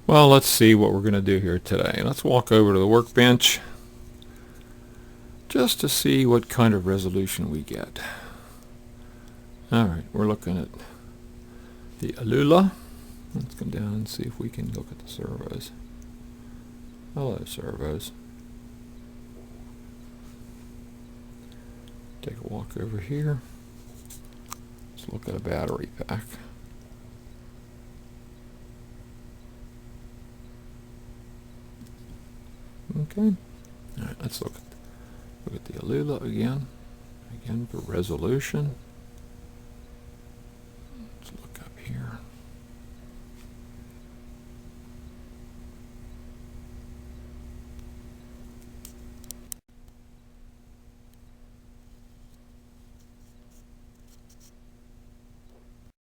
Well, let's see what we're going to do here today. Let's walk over to the workbench just to see what kind of resolution we get. Alright, we're looking at the Alula. Let's come down and see if we can look at the servos. Hello, servos. Take a walk over here. Let's look at a battery pack. Okay. Alright, let's look at the Alula again. Again for resolution.